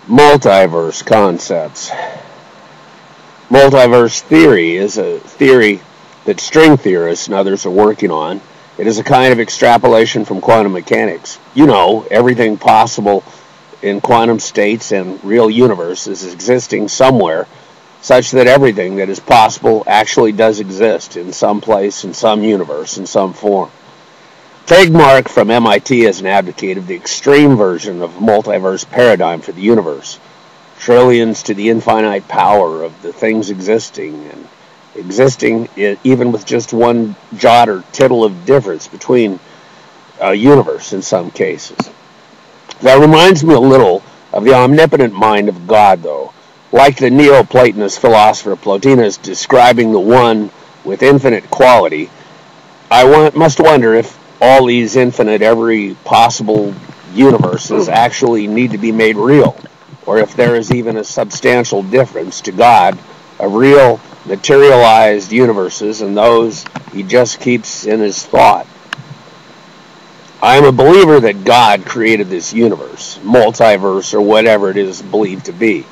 Multiverse concepts. Multiverse theory is a theory that string theorists and others are working on. It is a kind of extrapolation from quantum mechanics. You know, everything possible in quantum states and real universe is existing somewhere, such that everything that is possible actually does exist in some place, in some universe, in some form. Tegmark from MIT is an advocate of the extreme version of multiverse paradigm for the universe. Trillions to the infinite power of the things existing, and existing even with just one jot or tittle of difference between a universe in some cases. That reminds me a little of the omnipotent mind of God, though. Like the Neoplatonist philosopher Plotinus describing the one with infinite quality, I must wonder if all these infinite, every possible universes actually need to be made real, or if there is even a substantial difference to God of real materialized universes and those he just keeps in his thought. I am a believer that God created this universe, multiverse, or whatever it is believed to be.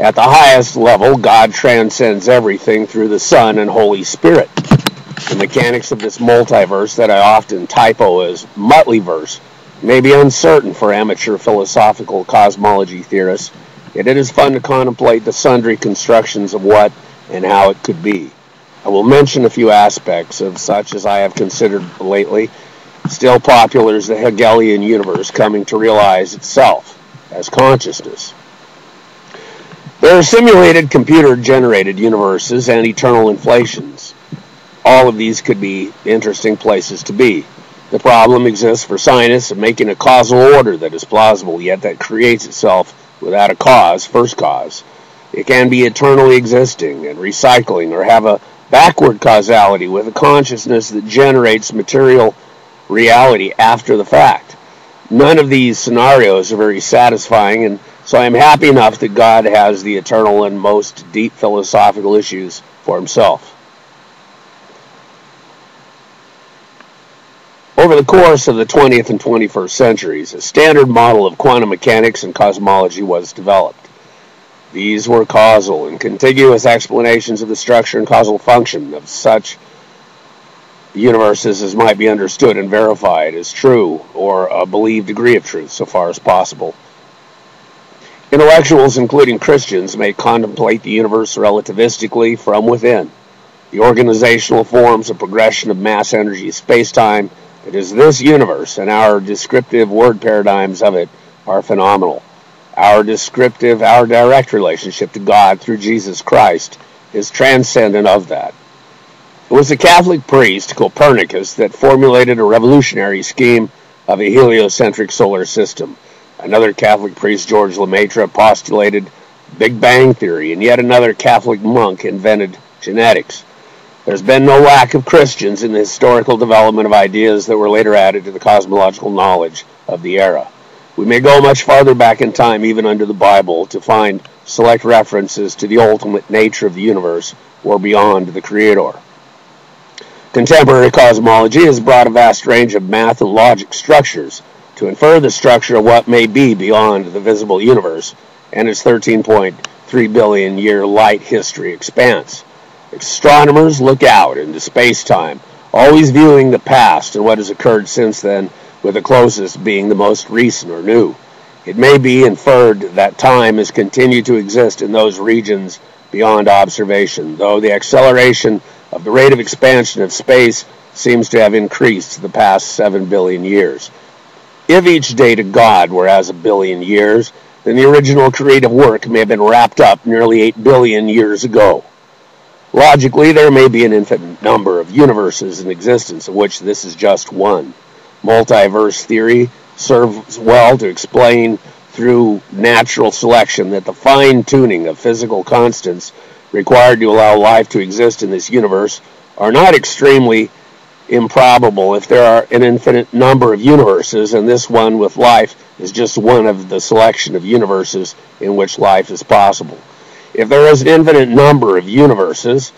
At the highest level, God transcends everything through the Son and Holy Spirit. The mechanics of this multiverse that I often typo as Multiverse may be uncertain for amateur philosophical cosmology theorists, yet it is fun to contemplate the sundry constructions of what and how it could be. I will mention a few aspects of such as I have considered lately. Still popular is the Hegelian universe coming to realize itself as consciousness. There are simulated computer-generated universes and eternal inflations. All of these could be interesting places to be. The problem exists for scientists of making a causal order that is plausible, yet that creates itself without a cause, first cause. It can be eternally existing and recycling, or have a backward causality with a consciousness that generates material reality after the fact. None of these scenarios are very satisfying, and so I am happy enough that God has the eternal and most deep philosophical issues for himself. Over the course of the 20th and 21st centuries, a standard model of quantum mechanics and cosmology was developed. These were causal and contiguous explanations of the structure and causal function of such universes as might be understood and verified as true, or a believed degree of truth so far as possible. Intellectuals, including Christians, may contemplate the universe relativistically from within. The organizational forms of progression of mass energy space-time, it is this universe, and our descriptive word paradigms of it are phenomenal. Our direct relationship to God through Jesus Christ is transcendent of that. It was a Catholic priest, Copernicus, that formulated a revolutionary scheme of a heliocentric solar system. Another Catholic priest, George Lemaitre, postulated Big Bang theory, and yet another Catholic monk invented genetics. There's been no lack of Christians in the historical development of ideas that were later added to the cosmological knowledge of the era. We may go much farther back in time, even under the Bible, to find select references to the ultimate nature of the universe or beyond the Creator. Contemporary cosmology has brought a vast range of math and logic structures to infer the structure of what may be beyond the visible universe and its 13.3 billion year light history expanse. Astronomers look out into space-time, always viewing the past and what has occurred since then, with the closest being the most recent or new. It may be inferred that time has continued to exist in those regions beyond observation, though the acceleration of the rate of expansion of space seems to have increased the past 7 billion years. If each day to God were as a billion years, then the original creative work may have been wrapped up nearly 8 billion years ago. Logically, there may be an infinite number of universes in existence, of which this is just one. Multiverse theory serves well to explain through natural selection that the fine-tuning of physical constants required to allow life to exist in this universe are not extremely improbable if there are an infinite number of universes, and this one with life is just one of the selection of universes in which life is possible. If there is an infinite number of universes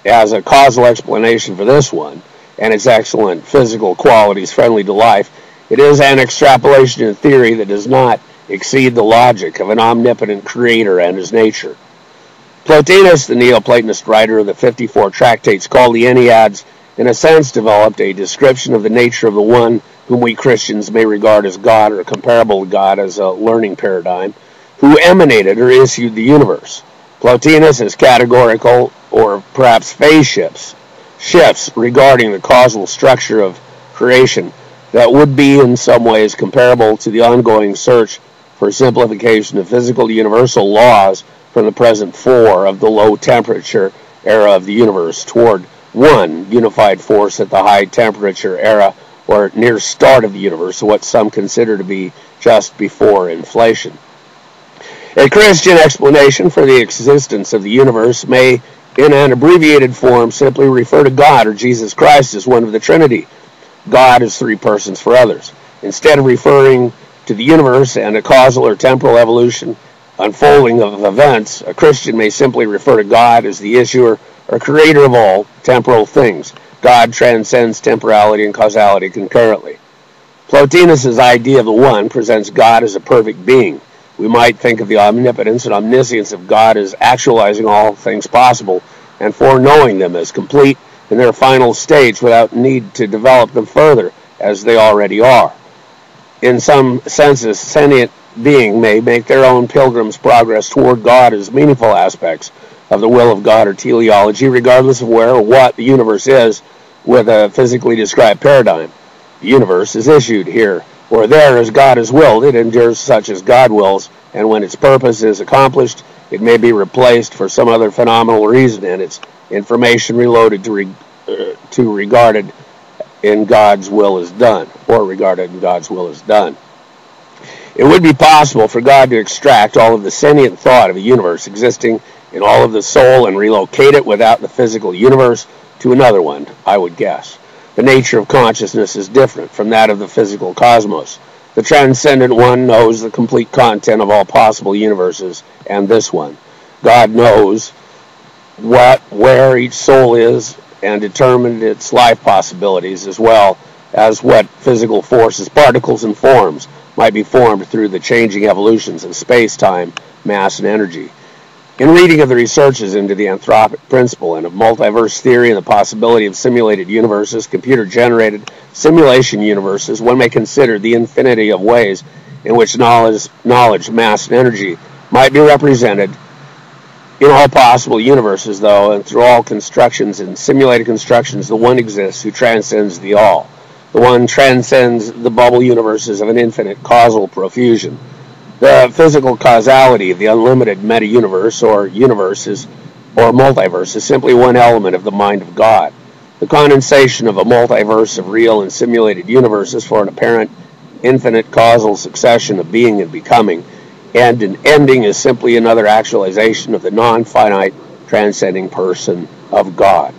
as a causal explanation for this one, and its excellent physical qualities friendly to life, it is an extrapolation in theory that does not exceed the logic of an omnipotent creator and his nature. Plotinus, the Neoplatonist writer of the 54 tractates called the Enneads, in a sense developed a description of the nature of the one whom we Christians may regard as God or comparable to God as a learning paradigm, who emanated or issued the universe. Plotinus is categorical, or perhaps phase shifts regarding the causal structure of creation that would be in some ways comparable to the ongoing search for simplification of physical universal laws from the present four of the low temperature era of the universe toward one unified force at the high temperature era or near start of the universe, what some consider to be just before inflation. A Christian explanation for the existence of the universe may, in an abbreviated form, simply refer to God or Jesus Christ as one of the Trinity. God is three persons for others. Instead of referring to the universe and a causal or temporal evolution, unfolding of events, a Christian may simply refer to God as the issuer or creator of all temporal things. God transcends temporality and causality concurrently. Plotinus' idea of the one presents God as a perfect being. We might think of the omnipotence and omniscience of God as actualizing all things possible and foreknowing them as complete in their final stage without need to develop them further, as they already are. In some senses, sentient being may make their own pilgrim's progress toward God as meaningful aspects of the will of God or teleology, regardless of where or what the universe is with a physically described paradigm. The universe is issued here or there as God has willed. It endures such as God wills, and when its purpose is accomplished, it may be replaced for some other phenomenal reason, and its information reloaded to regarded in God's will is done, or regarded in God's will is done. It would be possible for God to extract all of the sentient thought of a universe existing in all of the soul and relocate it without the physical universe to another one, I would guess. The nature of consciousness is different from that of the physical cosmos. The transcendent one knows the complete content of all possible universes, and this one. God knows where each soul is and determined its life possibilities, as well as what physical forces, particles, and forms might be formed through the changing evolutions of space-time, mass, and energy. In reading of the researches into the anthropic principle and of multiverse theory and the possibility of simulated universes, computer-generated simulation universes, one may consider the infinity of ways in which knowledge, mass, and energy might be represented in all possible universes, though, and through all constructions and simulated constructions, the one exists who transcends the all. The one transcends the bubble universes of an infinite causal profusion. The physical causality of the unlimited meta-universe or universes or multiverse is simply one element of the mind of God. The condensation of a multiverse of real and simulated universes for an apparent infinite causal succession of being and becoming, and an ending is simply another actualization of the non-finite transcending person of God.